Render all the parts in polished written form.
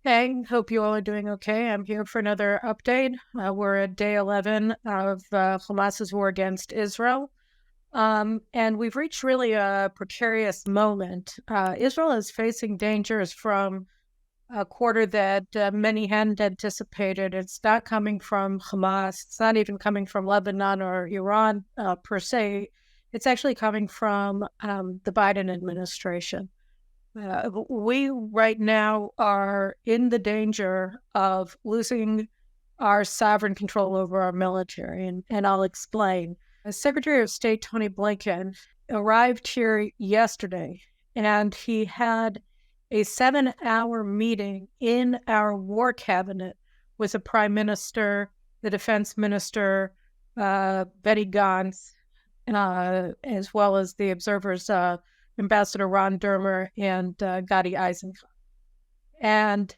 Hey, hope you all are doing okay. I'm here for another update. We're at day 11 of Hamas's war against Israel. And we've reached really a precarious moment. Israel is facing dangers from a quarter that many hadn't anticipated. It's not coming from Hamas. It's not even coming from Lebanon or Iran per se. It's actually coming from the Biden administration. We right now are in the danger of losing our sovereign control over our military, and I'll explain. Secretary of State Tony Blinken arrived here yesterday, and he had a 7-hour meeting in our war cabinet with the Prime Minister, the Defense Minister, Betty Gantz, as well as the observers, Ambassador Ron Dermer and Gadi Eisenkot. And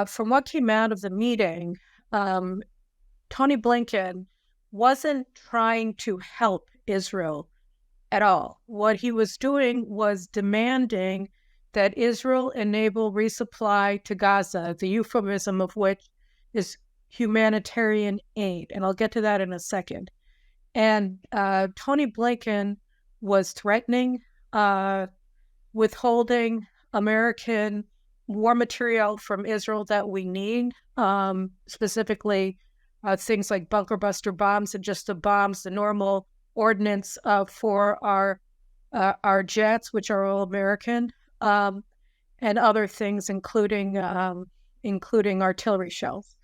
from what came out of the meeting, Tony Blinken wasn't trying to help Israel at all. What he was doing was demanding that Israel enable resupply to Gaza, the euphemism of which is humanitarian aid. And I'll get to that in a second. And Tony Blinken was threatening withholding American war material from Israel that we need, specifically things like bunker buster bombs and just the bombs, the normal ordnance for our jets, which are all American, and other things, including artillery shells.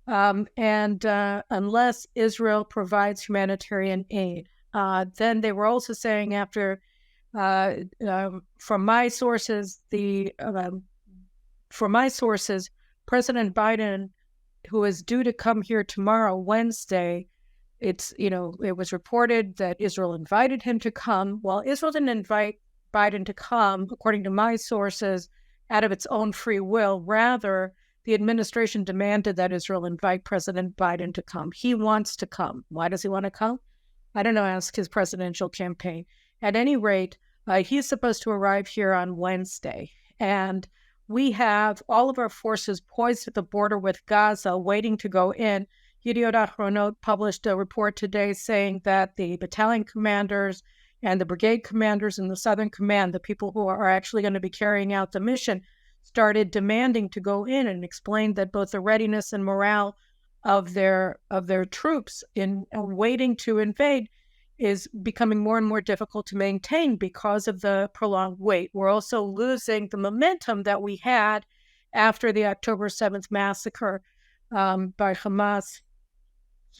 And unless Israel provides humanitarian aid, then they were also saying after. From my sources, President Biden, who is due to come here tomorrow, Wednesday, it was reported that Israel invited him to come. Well, Israel didn't invite Biden to come, according to my sources, out of its own free will. Rather, the administration demanded that Israel invite President Biden to come. He wants to come. Why does he want to come? I don't know, ask his presidential campaign. At any rate, he's supposed to arrive here on Wednesday, and we have all of our forces poised at the border with Gaza waiting to go in. Yediot Ahronot published a report today saying that the battalion commanders and the brigade commanders in the Southern Command, the people who are actually going to be carrying out the mission, started demanding to go in, and explained that both the readiness and morale of their troops in waiting to invade is becoming more and more difficult to maintain because of the prolonged wait. We're also losing the momentum that we had after the October 7th massacre by Hamas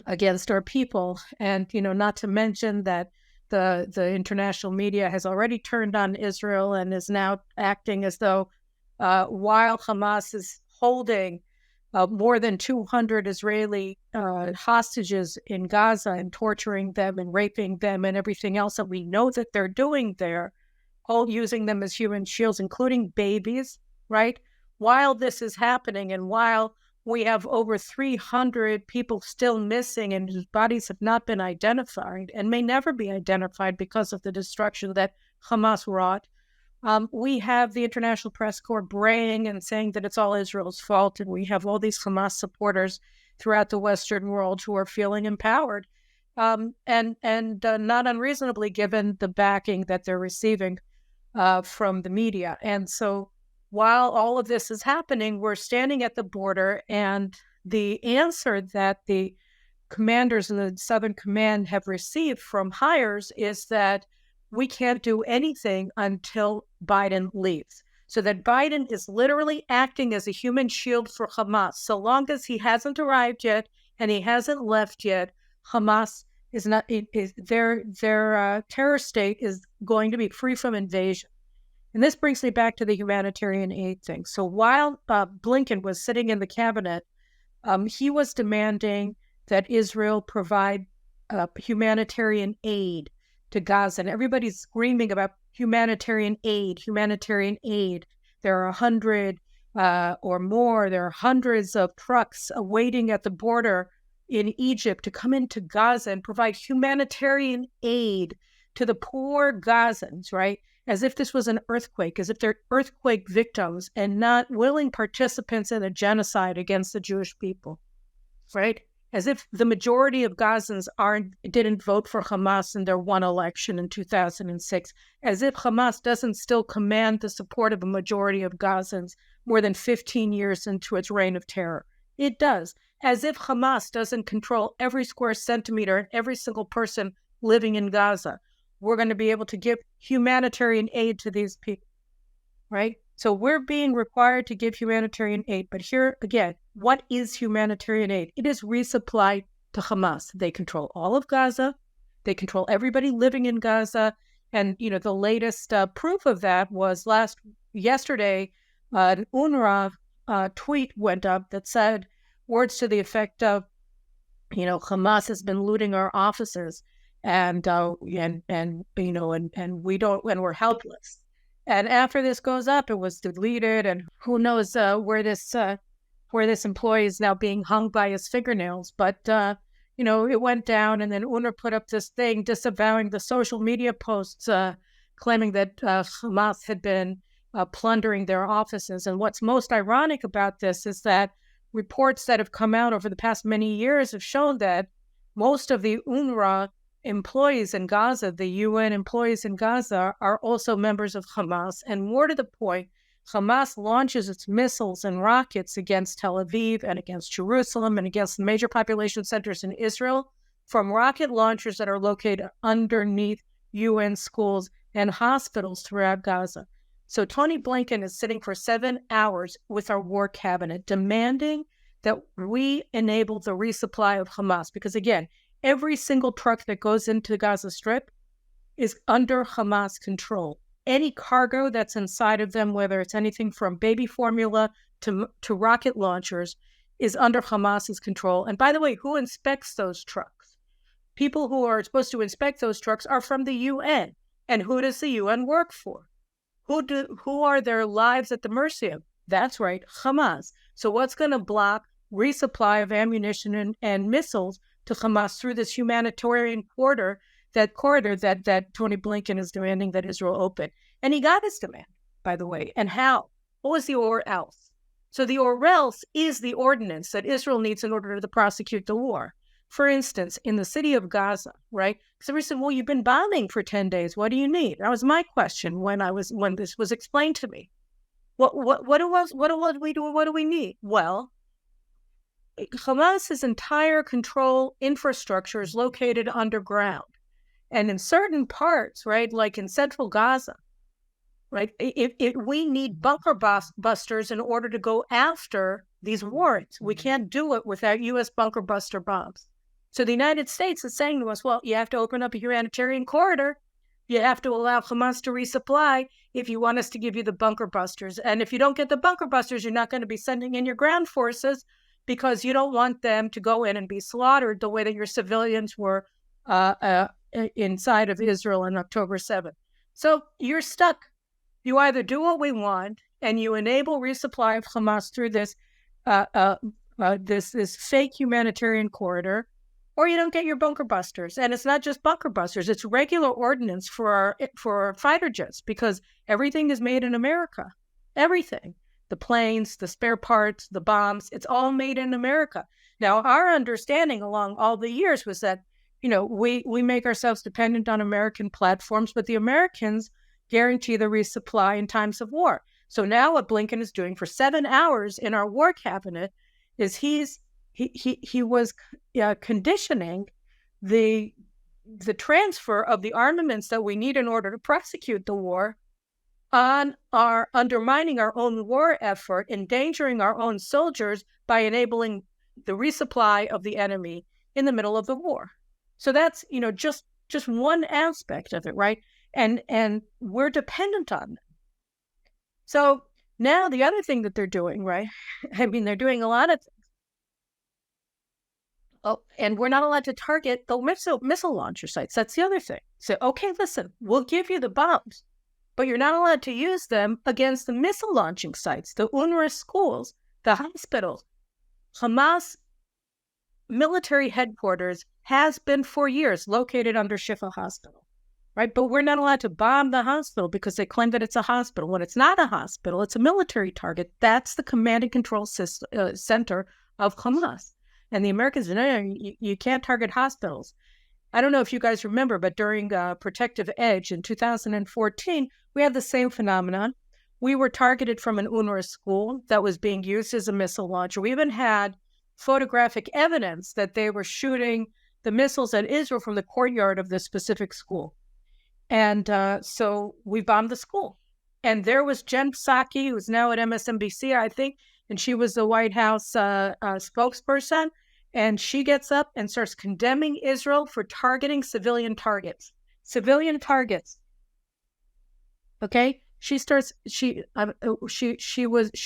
against our people. And, not to mention that the international media has already turned on Israel and is now acting as though while Hamas is holding more than 200 Israeli hostages in Gaza and torturing them and raping them and everything else that we know that they're doing there, all using them as human shields, including babies, right? While this is happening and while we have over 300 people still missing and whose bodies have not been identified and may never be identified because of the destruction that Hamas wrought, we have the International Press Corps braying and saying that it's all Israel's fault, and we have all these Hamas supporters throughout the Western world who are feeling empowered, and not unreasonably given the backing that they're receiving from the media. And so while all of this is happening, we're standing at the border, and the answer that the commanders in the Southern Command have received from hires is that we can't do anything until Biden leaves. So that Biden is literally acting as a human shield for Hamas. So long as he hasn't arrived yet and he hasn't left yet, Hamas is not, their terror state is going to be free from invasion. And this brings me back to the humanitarian aid thing. So while Blinken was sitting in the cabinet, he was demanding that Israel provide humanitarian aid to Gaza, and everybody's screaming about humanitarian aid. There are 100 or more. There are hundreds of trucks waiting at the border in Egypt to come into Gaza and provide humanitarian aid to the poor Gazans, right? as if this was an earthquake, as if they're earthquake victims and not willing participants in a genocide against the Jewish people, right? As if the majority of Gazans didn't vote for Hamas in their one election in 2006, as if Hamas doesn't still command the support of a majority of Gazans more than 15 years into its reign of terror. It does. As if Hamas doesn't control every square centimeter and every single person living in Gaza. We're going to be able to give humanitarian aid to these people, right? So we're being required to give humanitarian aid. But here again, what is humanitarian aid? It is resupply to Hamas. They control all of Gaza. They control everybody living in Gaza. And, the latest proof of that was yesterday, an UNRWA tweet went up that said words to the effect of, Hamas has been looting our offices and we don't, and we're helpless. And after this goes up, it was deleted, and who knows where this employee is now being hung by his fingernails. But it went down, and then UNRWA put up this thing disavowing the social media posts, claiming that Hamas had been plundering their offices. And what's most ironic about this is that reports that have come out over the past many years have shown that most of the UNRWA employees in Gaza, the UN employees in Gaza, are also members of Hamas. And more to the point, Hamas launches its missiles and rockets against Tel Aviv and against Jerusalem and against the major population centers in Israel from rocket launchers that are located underneath UN schools and hospitals throughout Gaza. So Antony Blinken is sitting for 7 hours with our war cabinet demanding that we enable the resupply of Hamas. Because again, every single truck that goes into the Gaza Strip is under Hamas control. Any cargo that's inside of them, whether it's anything from baby formula to rocket launchers, is under Hamas's control. And by the way, who inspects those trucks? People who are supposed to inspect those trucks are from the UN. And who does the UN work for? Who are their lives at the mercy of? That's right, Hamas. So what's going to block resupply of ammunition and missiles to Hamas through this humanitarian corridor that Antony Blinken is demanding that Israel open? And he got his demand, by the way. And how? What was the or else? So the or else is the ordinance that Israel needs in order to prosecute the war. For instance, in the city of Gaza, right? So we said, well, you've been bombing for 10 days. What do you need? That was my question when this was explained to me. What do we do? What do we need? Well, Hamas's entire control infrastructure is located underground. And in certain parts, right, like in central Gaza, right, if we need bunker busters in order to go after these warrants. We can't do it without U.S. bunker buster bombs. So the United States is saying to us, well, you have to open up a humanitarian corridor. You have to allow Hamas to resupply if you want us to give you the bunker busters. And if you don't get the bunker busters, you're not going to be sending in your ground forces because you don't want them to go in and be slaughtered the way that your civilians were inside of Israel on October 7th. So you're stuck. You either do what we want and you enable resupply of Hamas through this this fake humanitarian corridor, or you don't get your bunker busters. And it's not just bunker busters; it's regular ordnance for our fighter jets, because everything is made in America. Everything, the planes, the spare parts, the bombs, it's all made in America. Now, our understanding along all the years was that, we make ourselves dependent on American platforms, but the Americans guarantee the resupply in times of war. So now what Blinken is doing for 7 hours in our war cabinet is he was conditioning the transfer of the armaments that we need in order to prosecute the war on our undermining our own war effort, endangering our own soldiers by enabling the resupply of the enemy in the middle of the war. So that's, just one aspect of it, right? And we're dependent on them. So now the other thing that they're doing, right? I mean, they're doing a lot of things. Oh, and we're not allowed to target the missile launcher sites. That's the other thing. So, okay, listen, we'll give you the bombs, but you're not allowed to use them against the missile launching sites, the UNRWA schools, the hospitals. Hamas military headquarters has been for years located under Shifa Hospital. right? But we're not allowed to bomb the hospital because they claim that it's a hospital. When it's not a hospital, it's a military target. That's the command and control center of Hamas. And the Americans, no, you can't target hospitals. I don't know if you guys remember, but during Protective Edge in 2014, we had the same phenomenon. We were targeted from an UNRWA school that was being used as a missile launcher. We even had photographic evidence that they were shooting the missiles at Israel from the courtyard of this specific school. And so we bombed the school. And there was Jen Psaki, who's now at MSNBC, I think, and she was the White House spokesperson. And she gets up and starts condemning Israel for targeting civilian targets. Civilian targets. Okay? She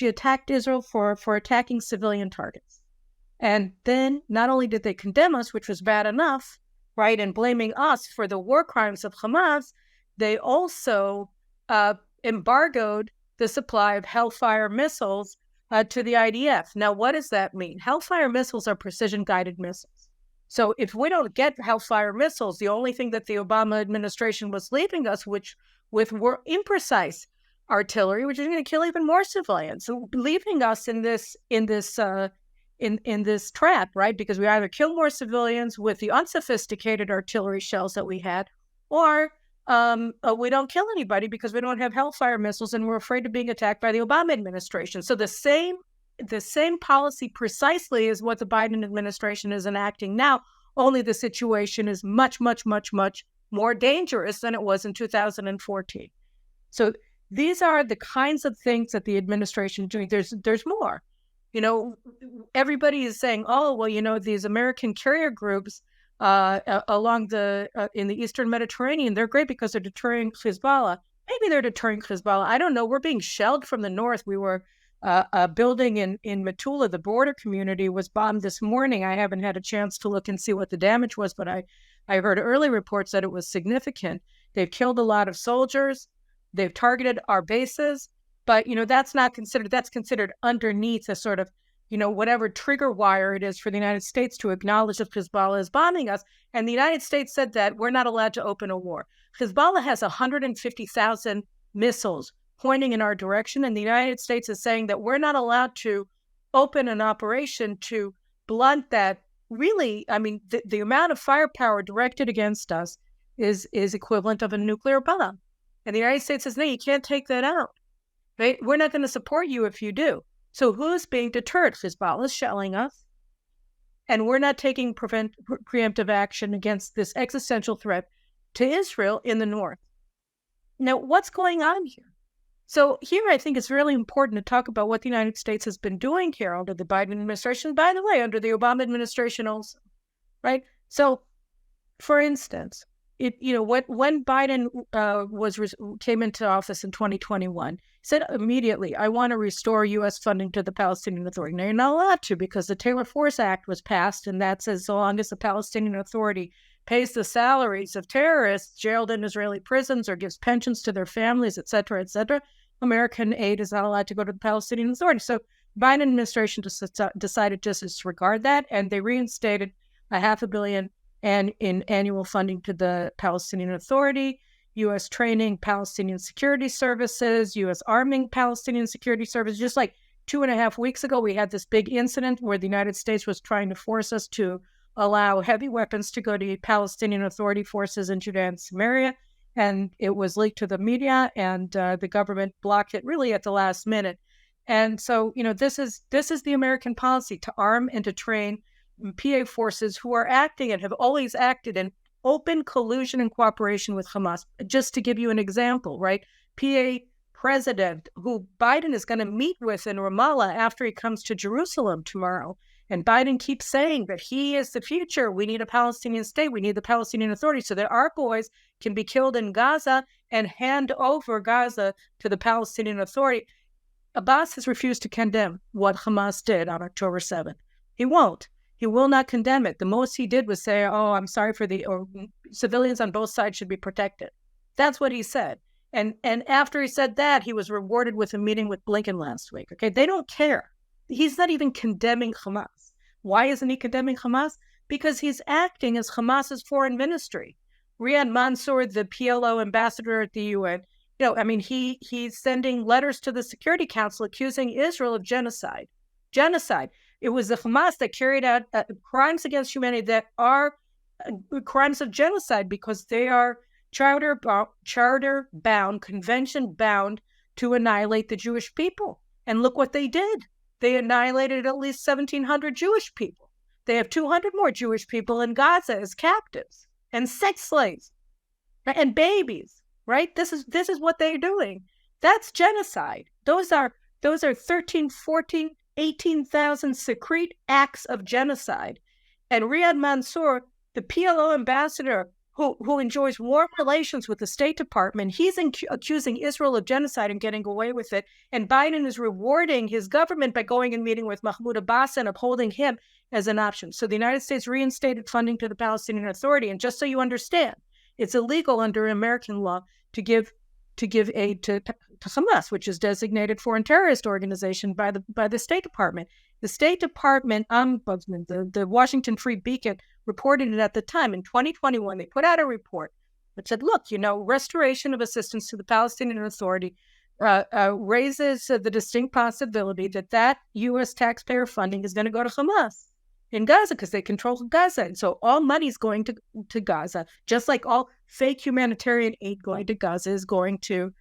attacked Israel for attacking civilian targets. And then not only did they condemn us, which was bad enough, right, and blaming us for the war crimes of Hamas, they also embargoed the supply of Hellfire missiles to the IDF. Now, what does that mean? Hellfire missiles are precision-guided missiles. So if we don't get Hellfire missiles, the only thing that the Obama administration was leaving us with were imprecise artillery, which is going to kill even more civilians. So leaving us in this trap, right? Because we either kill more civilians with the unsophisticated artillery shells that we had, or we don't kill anybody because we don't have Hellfire missiles and we're afraid of being attacked by the Obama administration. So the same policy precisely is what the Biden administration is enacting now, only the situation is much, much, much, much more dangerous than it was in 2014. So these are the kinds of things that the administration is doing. There's more. Everybody is saying, oh, well, these American carrier groups along in the Eastern Mediterranean, they're great because they're deterring Hezbollah. Maybe they're deterring Hezbollah. I don't know. We're being shelled from the north. We were a building in Metula, the border community, was bombed this morning. I haven't had a chance to look and see what the damage was, but I heard early reports that it was significant. They've killed a lot of soldiers. They've targeted our bases. But, that's not considered, that's considered underneath a sort of, whatever trigger wire it is for the United States to acknowledge if Hezbollah is bombing us. And the United States said that we're not allowed to open a war. Hezbollah has 150,000 missiles pointing in our direction. And the United States is saying that we're not allowed to open an operation to blunt that. Really, I mean, the amount of firepower directed against us is equivalent of a nuclear bomb. And the United States says, no, you can't take that out. Right? We're not going to support you if you do. So who's being deterred? Hezbollah is shelling us. And we're not taking preemptive action against this existential threat to Israel in the north. Now, what's going on here? So here I think it's really important to talk about what the United States has been doing here under the Biden administration, by the way, under the Obama administration also, right? So, for instance, when Biden came into office in 2021, he said immediately, I want to restore U.S. funding to the Palestinian Authority. Now, you're not allowed to because the Taylor Force Act was passed, and that says so long as the Palestinian Authority pays the salaries of terrorists jailed in Israeli prisons or gives pensions to their families, et cetera, American aid is not allowed to go to the Palestinian Authority. So Biden administration decided to disregard that, and they reinstated $500 million in annual funding to the Palestinian Authority, U.S. training Palestinian security services, U.S. arming Palestinian security services. Just like 2.5 weeks ago, we had this big incident where the United States was trying to force us to allow heavy weapons to go to Palestinian Authority forces in Judea and Samaria. And it was leaked to the media, and the government blocked it really at the last minute. And so, this is the American policy, to arm and to train PA forces who are acting and have always acted in open collusion and cooperation with Hamas. Just to give you an example, right? PA president, who Biden is going to meet with in Ramallah after he comes to Jerusalem tomorrow. And Biden keeps saying that he is the future. We need a Palestinian state. We need the Palestinian Authority so that our boys can be killed in Gaza and hand over Gaza to the Palestinian Authority. Abbas has refused to condemn what Hamas did on October 7th. He won't. He will not condemn it. The most he did was say, oh, I'm sorry or civilians on both sides should be protected. That's what he said. And after he said that, he was rewarded with a meeting with Blinken last week. Okay, they don't care. He's not even condemning Hamas. Why isn't he condemning Hamas? Because he's acting as Hamas's foreign ministry. Riyad Mansour, the PLO ambassador at the UN, he's sending letters to the Security Council accusing Israel of genocide. Genocide. It was the Hamas that carried out crimes against humanity that are crimes of genocide because they are charter-bound, convention-bound to annihilate the Jewish people. And look what they did. They annihilated at least 1,700 Jewish people. They have 200 more Jewish people in Gaza as captives and sex slaves and babies, right? This is what they're doing. That's genocide. Those are 13, 14, 18,000 secret acts of genocide. And Riyad Mansour, the PLO ambassador who enjoys warm relations with the State Department, he's accusing Israel of genocide and getting away with it. And Biden is rewarding his government by going and meeting with Mahmoud Abbas and upholding him as an option. So the United States reinstated funding to the Palestinian Authority. And just so you understand, it's illegal under American law to give aid to Hamas, which is designated foreign terrorist organization by the State Department. The State Department ombudsman, the Washington Free Beacon, reported it at the time. In 2021, they put out a report that said, look, restoration of assistance to the Palestinian Authority raises the distinct possibility that U.S. taxpayer funding is going to go to Hamas in Gaza because they control Gaza. And so all money is going to Gaza, just like all fake humanitarian aid going to Gaza is going to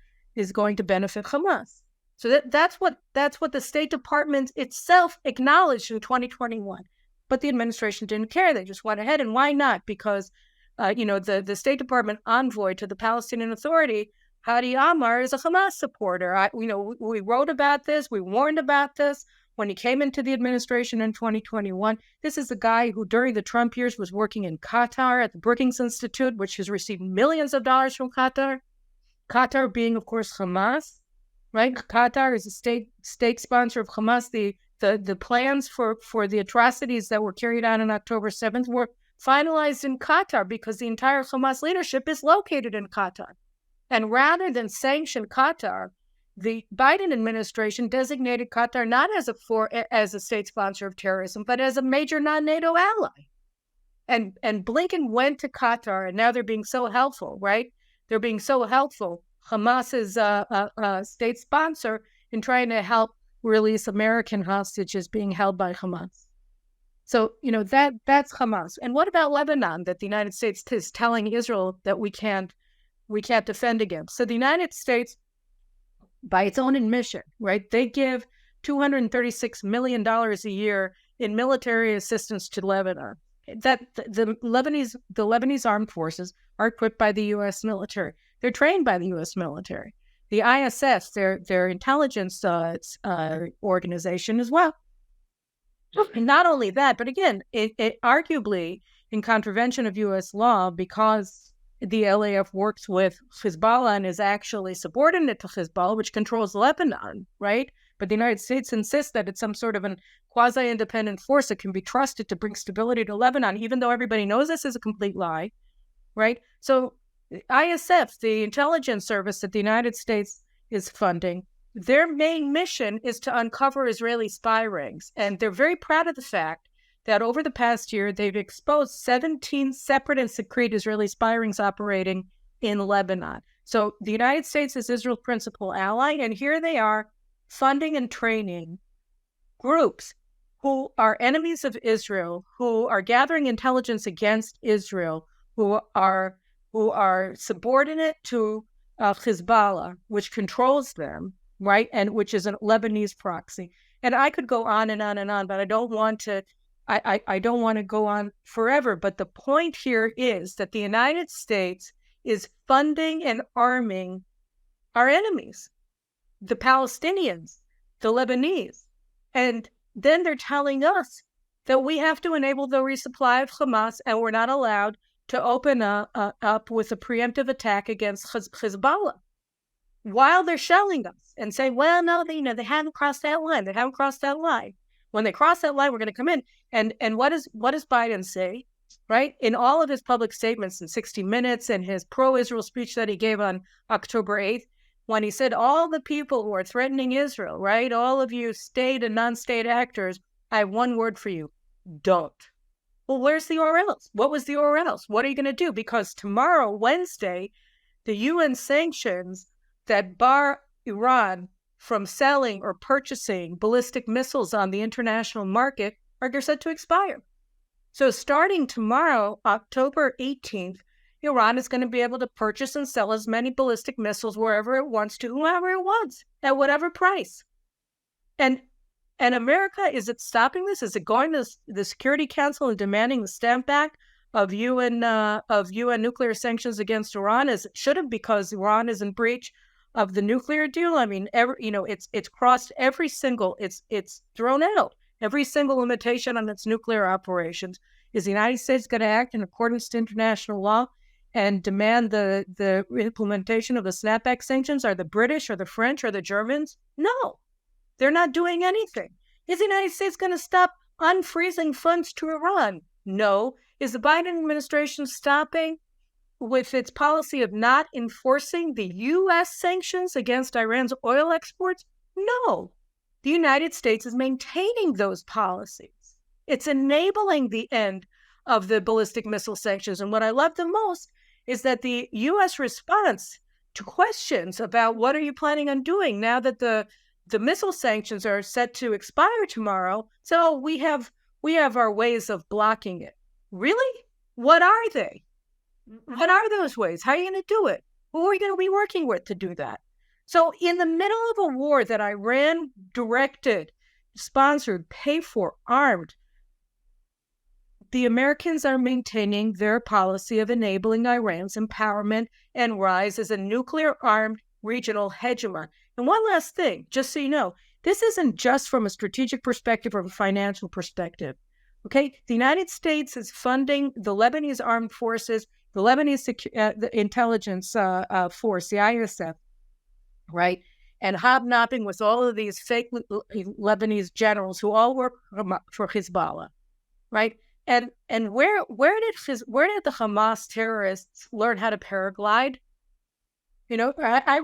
benefit Hamas. So that's what the State Department itself acknowledged in 2021. But the administration didn't care. They just went ahead. And why not? Because, the State Department envoy to the Palestinian Authority, Hadi Amar, is a Hamas supporter. We wrote about this. We warned about this when he came into the administration in 2021. This is a guy who, during the Trump years, was working in Qatar at the Brookings Institute, which has received millions of dollars from Qatar. Qatar being, of course, Hamas, right? Qatar is a state sponsor of Hamas. The plans for the atrocities that were carried out on October 7th were finalized in Qatar because the entire Hamas leadership is located in Qatar. And rather than sanction Qatar, the Biden administration designated Qatar not as a state sponsor of terrorism, but as a major non-NATO ally. And Blinken went to Qatar, and now they're being so helpful, right? They're being so helpful. Hamas is a state sponsor in trying to help release American hostages being held by Hamas. So, that's Hamas. And what about Lebanon, that the United States is telling Israel that we can't defend against? So the United States, by its own admission, right, they give $236 million a year in military assistance to Lebanon. That the Lebanese armed forces are equipped by the U.S. military. They're trained by the U.S. military. The ISS, their intelligence organization as well. And not only that, but again, it arguably in contravention of U.S. law, because the LAF works with Hezbollah and is actually subordinate to Hezbollah, which controls Lebanon, right? But the United States insists that it's some sort of a quasi-independent force that can be trusted to bring stability to Lebanon, even though everybody knows this is a complete lie, right? So ISF, the intelligence service that the United States is funding, their main mission is to uncover Israeli spy rings. And they're very proud of the fact that over the past year, they've exposed 17 separate and secret Israeli spy rings operating in Lebanon. So the United States is Israel's principal ally, and here they are funding and training groups who are enemies of Israel, who are gathering intelligence against Israel, who are subordinate to Hezbollah, which controls them, right, and which is a Lebanese proxy. And I could go on and on and on, but I don't want to. I don't want to go on forever. But the point here is that the United States is funding and arming our enemies, the Palestinians, the Lebanese, and then they're telling us that we have to enable the resupply of Hamas, and we're not allowed to open up with a preemptive attack against Hezbollah, while they're shelling us and saying, well, no, they haven't crossed that line. They haven't crossed that line. When they cross that line, we're going to come in. And what does Biden say, right? In all of his public statements in 60 Minutes and his pro-Israel speech that he gave on October 8th, when he said all the people who are threatening Israel, right, all of you state and non-state actors, I have one word for you: don't. Well, where's the or else? What was the or else? What are you going to do? Because tomorrow, Wednesday, the UN sanctions that bar Iran from selling or purchasing ballistic missiles on the international market are set to expire. So starting tomorrow, October 18th, Iran is going to be able to purchase and sell as many ballistic missiles wherever it wants to, whoever it wants, at whatever price. And America, is it stopping this? Is it going to the Security Council and demanding the stamp back of UN nuclear sanctions against Iran? As it should have, because Iran is in breach of the nuclear deal. I mean, it's crossed every single, it's thrown out every single limitation on its nuclear operations. Is the United States going to act in accordance to international law and demand the implementation of the snapback sanctions? Are the British or the French or the Germans? No, they're not doing anything. Is the United States going to stop unfreezing funds to Iran? No. Is the Biden administration stopping with its policy of not enforcing the U.S. sanctions against Iran's oil exports? No. The United States is maintaining those policies. It's enabling the end of the ballistic missile sanctions. And what I love the most is that the U.S. response to questions about what are you planning on doing now that the missile sanctions are set to expire tomorrow, so we have our ways of blocking it. Really? What are they? What are those ways? How are you going to do it? Who are you going to be working with to do that? So in the middle of a war that Iran directed, sponsored, paid for, armed, the Americans are maintaining their policy of enabling Iran's empowerment and rise as a nuclear-armed regional hegemon. And one last thing, just so you know, this isn't just from a strategic perspective or a financial perspective. Okay, the United States is funding the Lebanese armed forces, the Lebanese the intelligence force, the ISF, right? And hobnobbing with all of these fake Lebanese generals who all work for Hezbollah, right? And where did the Hamas terrorists learn how to paraglide? You know, I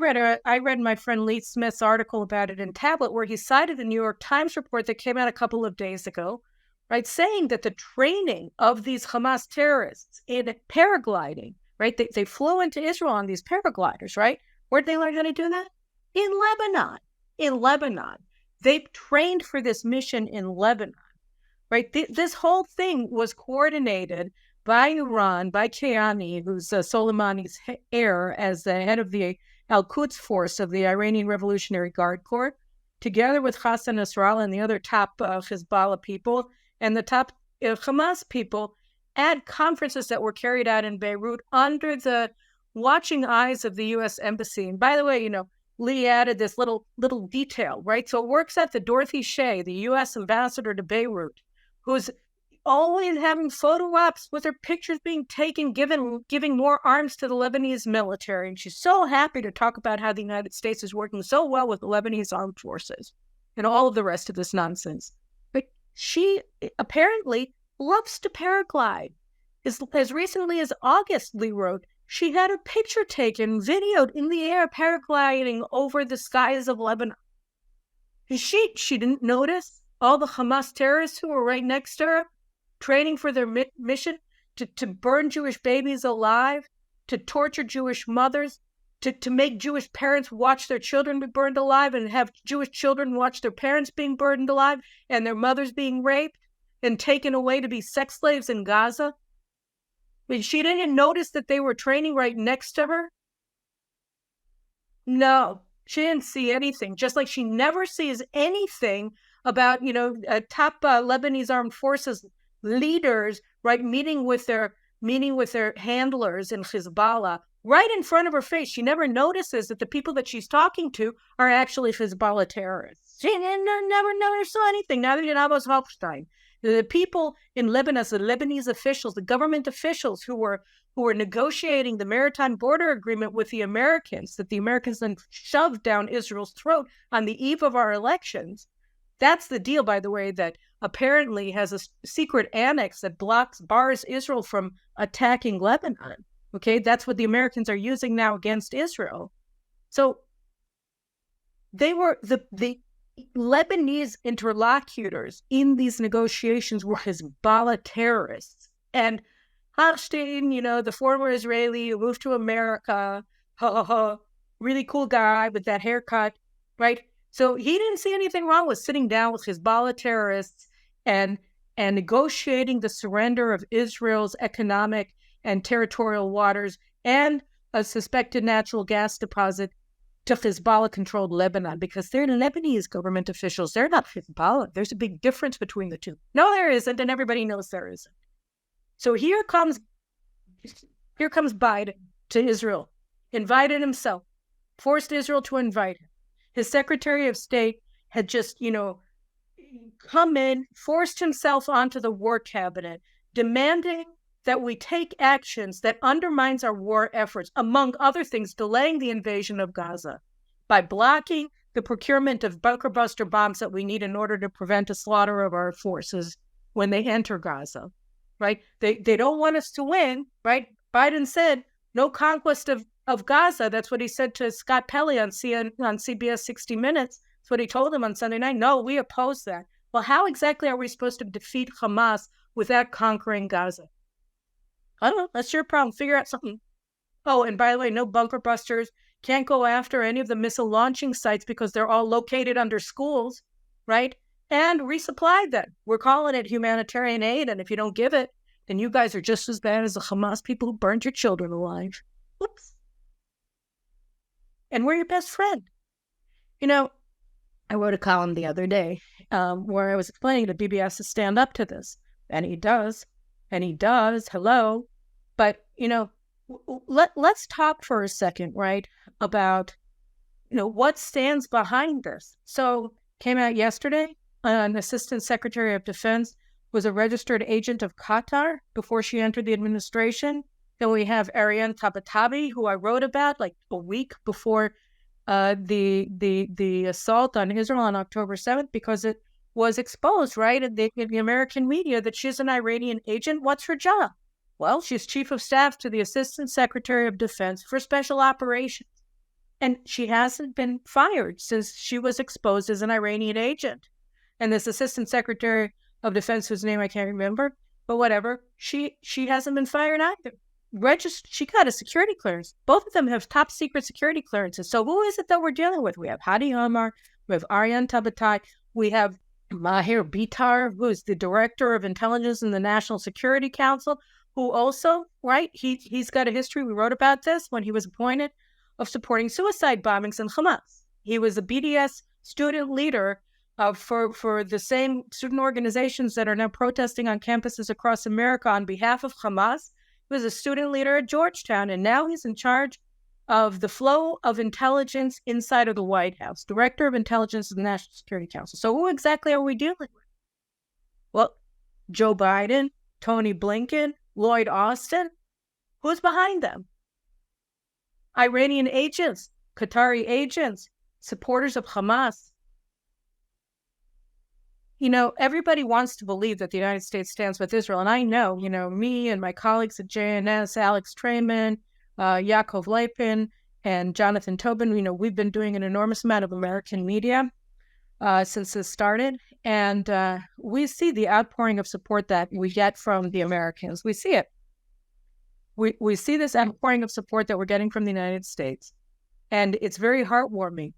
read my friend Lee Smith's article about it in Tablet, where he cited the New York Times report that came out a couple of days ago, right, saying that the training of these Hamas terrorists in paragliding, right, they flew into Israel on these paragliders, right? Where'd they learn how to do that? In Lebanon. In Lebanon. They trained for this mission in Lebanon, right? This whole thing was coordinated by Iran, by Kayani, who's Soleimani's heir, as the head of the Al-Quds force of the Iranian Revolutionary Guard Corps, together with Hassan Nasrallah and the other top Hezbollah people and the top Hamas people, at conferences that were carried out in Beirut under the watching eyes of the U.S. Embassy. And by the way, you know, Lee added this little detail, right? So it works out that Dorothy Shea, the U.S. ambassador to Beirut, who's always having photo ops with her pictures being taken, giving more arms to the Lebanese military. And she's so happy to talk about how the United States is working so well with the Lebanese armed forces and all of the rest of this nonsense. But she apparently loves to paraglide. As recently as August, Lee wrote, she had a picture taken, videoed in the air, paragliding over the skies of Lebanon. She didn't notice all the Hamas terrorists who were right next to her, training for their mission to burn Jewish babies alive, to torture Jewish mothers, to make Jewish parents watch their children be burned alive and have Jewish children watch their parents being burned alive and their mothers being raped and taken away to be sex slaves in Gaza. I mean, she didn't notice that they were training right next to her. No, she didn't see anything, just like she never sees anything about, you know, top Lebanese armed forces leaders, right, meeting with their handlers in Hezbollah right in front of her face. She never notices that the people that she's talking to are actually Hezbollah terrorists. She never saw anything. Neither did Amos Hochstein. The people in Lebanon, the Lebanese officials, the government officials who were negotiating the maritime border agreement with the Americans, that the Americans then shoved down Israel's throat on the eve of our elections. That's the deal, by the way, that apparently has a secret annex that bars Israel from attacking Lebanon. Okay, that's what the Americans are using now against Israel. So they were the Lebanese interlocutors in these negotiations were Hezbollah terrorists. And Hochstein, the former Israeli who moved to America, really cool guy with that haircut, right? So he didn't see anything wrong with sitting down with Hezbollah terrorists and negotiating the surrender of Israel's economic and territorial waters and a suspected natural gas deposit to Hezbollah-controlled Lebanon, because they're Lebanese government officials. They're not Hezbollah. There's a big difference between the two. No, there isn't, and everybody knows there isn't. So here comes Biden to Israel, invited himself, forced Israel to invite him. His Secretary of State had just, come in, forced himself onto the war cabinet, demanding that we take actions that undermines our war efforts, among other things, delaying the invasion of Gaza by blocking the procurement of bunker buster bombs that we need in order to prevent a slaughter of our forces when they enter Gaza, right? They don't want us to win, right? Biden said, no conquest of Gaza. That's what he said to Scott Pelley on CBS 60 Minutes. That's what he told him on Sunday night. No, we oppose that. Well, how exactly are we supposed to defeat Hamas without conquering Gaza? I don't know. That's your problem. Figure out something. Oh, and by the way, no bunker busters. Can't go after any of the missile launching sites because they're all located under schools, right? And resupply them. We're calling it humanitarian aid, and if you don't give it, then you guys are just as bad as the Hamas people who burned your children alive. Whoops. And we're your best friend. I wrote a column the other day where I was explaining that Bibi has to stand up to this. And he does. Hello. But, let's talk for a second, right, about, what stands behind this. So came out yesterday, an assistant secretary of defense was a registered agent of Qatar before she entered the administration. Then we have Ariane Tabatabai, who I wrote about like a week before the assault on Israel on October 7th, because it was exposed, right, in the American media that she's an Iranian agent. What's her job? Well, she's chief of staff to the Assistant Secretary of Defense for Special Operations. And she hasn't been fired since she was exposed as an Iranian agent. And this Assistant Secretary of Defense, whose name I can't remember, but whatever, she hasn't been fired either. She got a security clearance. Both of them have top secret security clearances. So who is it that we're dealing with? We have Hadi Omar, we have Ariane Tabatabai, we have Maher Bitar, who is the director of intelligence in the National Security Council, who also, right, he's got a history, we wrote about this when he was appointed, of supporting suicide bombings in Hamas. He was a BDS student leader for the same student organizations that are now protesting on campuses across America on behalf of Hamas. He was a student leader at Georgetown, and now he's in charge of the flow of intelligence inside of the White House, director of intelligence of the National Security Council. So who exactly are we dealing with? Well, Joe Biden, Antony Blinken, Lloyd Austin. Who's behind them? Iranian agents, Qatari agents, supporters of Hamas. Everybody wants to believe that the United States stands with Israel. And I know, me and my colleagues at JNS, Alex Trayman, Yaakov Lapin, and Jonathan Tobin, we've been doing an enormous amount of American media since this started. And we see the outpouring of support that we get from the Americans. We see it. We see this outpouring of support that we're getting from the United States. And it's very heartwarming.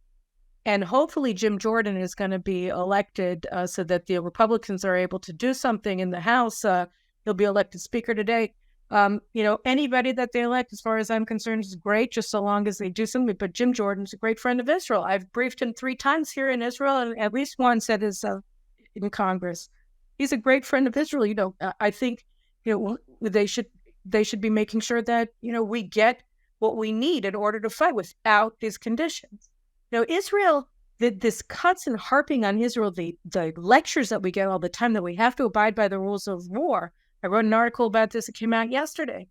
And hopefully Jim Jordan is going to be elected so that the Republicans are able to do something in the House. He'll be elected Speaker today. Anybody that they elect, as far as I'm concerned, is great, just so long as they do something. But Jim Jordan's a great friend of Israel. I've briefed him 3 times here in Israel, and at least once at his in Congress. He's a great friend of Israel. I think they should be making sure that we get what we need in order to fight without these conditions. Israel, this constant harping on Israel, the lectures that we get all the time that we have to abide by the rules of war. I wrote an article about this. It came out yesterday.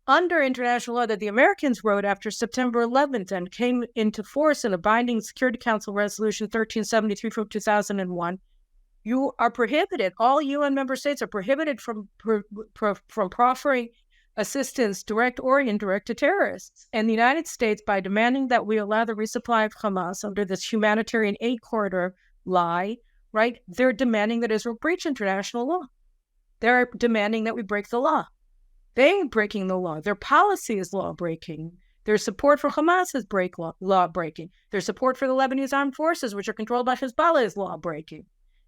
Under international law that the Americans wrote after September 11th and came into force in a binding Security Council Resolution 1373 from 2001, you are prohibited. All UN member states are prohibited from proffering assistance, direct or indirect, to terrorists. And the United States, by demanding that we allow the resupply of Hamas under this humanitarian aid corridor lie, right, they're demanding that Israel breach international law. They're demanding that we break the law. They ain't breaking the law. Their policy is law-breaking. Their support for Hamas is law-breaking. Their support for the Lebanese armed forces, which are controlled by Hezbollah, is law-breaking.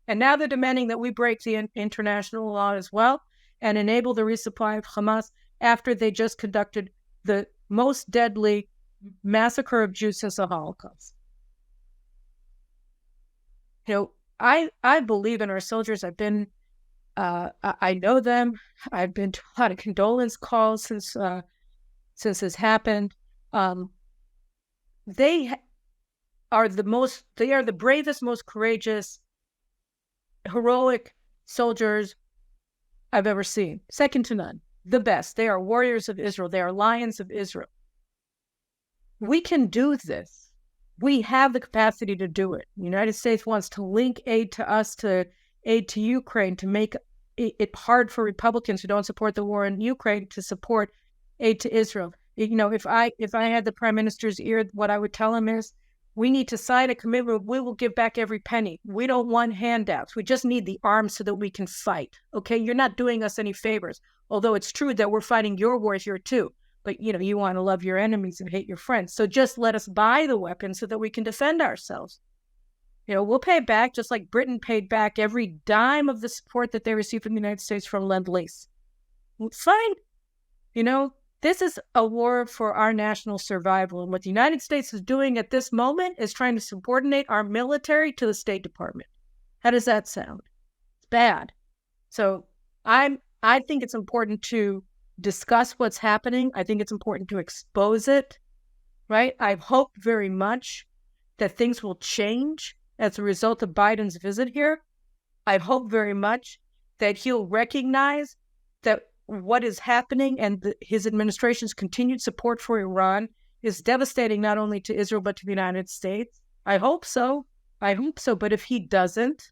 And now they're demanding that we break the international law as well and enable the resupply of Hamas after they just conducted the most deadly massacre of Jews since the Holocaust. You know, I believe in our soldiers. I know them. I've been to a lot of condolence calls since this happened. They are the bravest, most courageous, heroic soldiers I've ever seen. Second to none. The best. They are warriors of Israel. They are lions of Israel. We can do this. We have the capacity to do it. The United States wants to link aid to us, to aid to Ukraine, to make it hard for Republicans who don't support the war in Ukraine to support aid to Israel. You know, if I had the prime minister's ear, what I would tell him is, we need to sign a commitment. We will give back every penny. We don't want handouts. We just need the arms so that we can fight. Okay, you're not doing us any favors. Although it's true that we're fighting your wars here too. But, you know, you want to love your enemies and hate your friends. So just let us buy the weapons so that we can defend ourselves. You know, we'll pay back just like Britain paid back every dime of the support that they received from the United States from Lend-Lease. Fine. You know, this is a war for our national survival. And what the United States is doing at this moment is trying to subordinate our military to the State Department. How does that sound? It's bad. So I think it's important to discuss what's happening. I think it's important to expose it, right? I hope very much that things will change as a result of Biden's visit here. I hope very much that he'll recognize that what is happening and his administration's continued support for Iran is devastating not only to Israel, but to the United States. I hope so. But if he doesn't,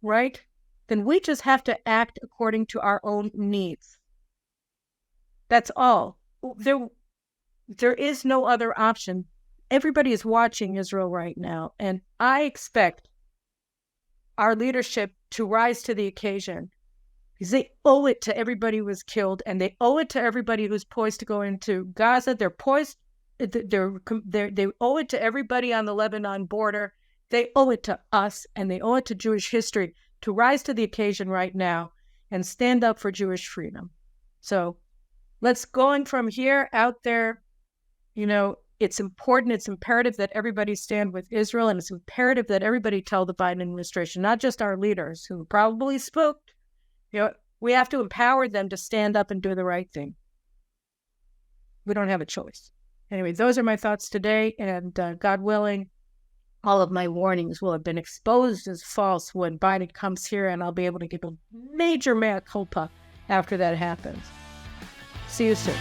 right, then we just have to act according to our own needs. That's all. There is no other option. Everybody is watching Israel right now, and I expect our leadership to rise to the occasion, because they owe it to everybody who was killed, and they owe it to everybody who's poised to go into Gaza. They owe it to everybody on the Lebanon border. They owe it to us, and they owe it to Jewish history to rise to the occasion right now and stand up for Jewish freedom. So let's going from here out there. You know, it's important, it's imperative that everybody stand with Israel, and it's imperative that everybody tell the Biden administration, not just our leaders who probably spooked. You know, we have to empower them to stand up and do the right thing. We don't have a choice. Anyway, those are my thoughts today, and God willing, all of my warnings will have been exposed as false when Biden comes here, and I'll be able to give a major mea culpa after that happens. See you soon.